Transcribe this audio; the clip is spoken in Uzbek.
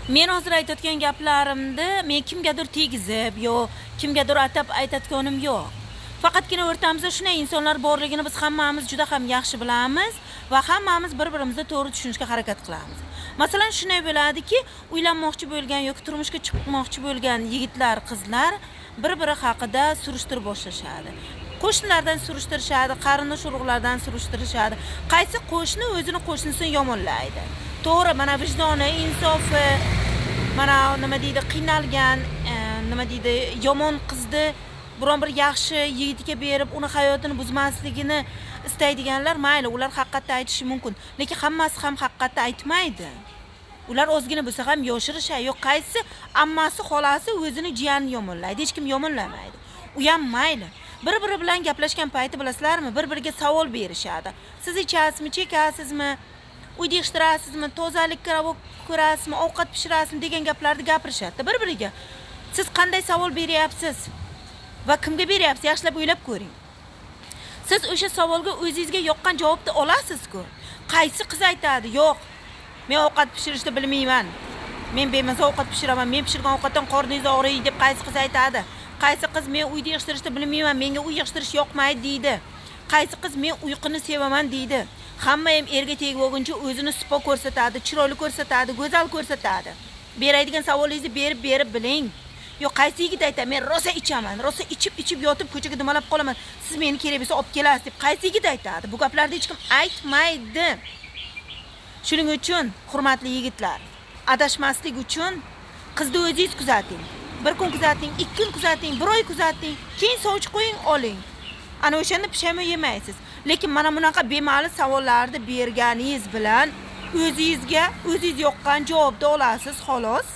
Men hozir aytayotgan gaplarimni men kimgadir tegizib yo kimgadir atab aytayotganim yo'q. Faqatgina o'rtamizda shunday insonlar borligini biz hammamiz juda ham yaxshi bilamiz va hammamiz bir-birimizni to'g'ri tushunishga harakat qilamiz. Masalan, shunday bo'ladiki, uylanmoqchi bo'lgan yoki turmushga chiqmoqchi bo'lgan yigitlar, qizlar bir-biri haqida surishtirib boshlashadi. Qo'shnilardan surishtirishadi, qarindosh urug'lardan surishtirishadi. Qaysi qo'shni o'zini qo'shnisini yomonlaydi? To'g'ri, mana vijdoni, insofi, mana nima deydi, qiynalgan, nima deydi, yomon qizni biron bir yaxshi yigitga berib, uni hayotini buzmasligini istaydiganlar, mayli, ular haqiqatni aytishi mumkin, lekin hammasi ham haqiqatni aytmaydi. Ular ozgina bo'lsa ham yoshirishadi. Yo'q, qaysi ammasi, xolasi o'zini jiyanini yomonlaydi, hech kim yomonlamaydi. U ham mayli. Bir-biri bilan gaplashgan payti bilasizlarmi, bir-biriga savol berishadi. Siz ichasizmi, chekasizmi, uyda yig'ishtirasizmi, tozalikka ko'rasizmi, ovqat pishirasizmi degan gaplarni gapirishadi bir-biriga. Siz qanday savol beryapsiz va kimga beryapsiz, yaxshilab o'ylab ko'ring. Siz o'sha savolga o'zingizga yoqqan javobni olasiz-ku. Qaysi qiz aytadi, "Yo'q, men ovqat pishirishni bilmayman. Men bemaza ovqat pishiraman. Men pishirgan ovqatdan qorningiz og'riydi" deb qaysi qiz aytadi? Qaysi qiz "Men uyda yig'ishtirishni bilmayman, menga uy yig'ishtirish yoqmaydi" deydi? Qaysi qiz "Men uyquni sevaman" deydi? Hamma ham erga tegib olguncha o'zini spo ko'rsatadi, chiroyli ko'rsatadi, go'zal ko'rsatadi. Beraydigan savolingizni berib biling. Yo, qaysi yigit aytadi, "Men rosa ichaman, rosa ichib yotib ko'chaga dumalab qolaman. Siz meni kerak bo'lsa olib kelasiz" deb qaysi yigit aytadi? Bu gaplarni hech kim aytmaydi. Shuning uchun, hurmatli yigitlar, adashmaslik uchun qizni o'zingiz kuzating. Bir kun kuzating, 2 kun kuzating, 1 oy kuzating, keyin sovchi qo'ying, oling. Ana o'shanda pushaymon yemaysiz. Lekin mana bunaqa bema'ni savollarni berganingiz bilan o'zingizga o'zingiz yoqqan javobni olasiz, xolos.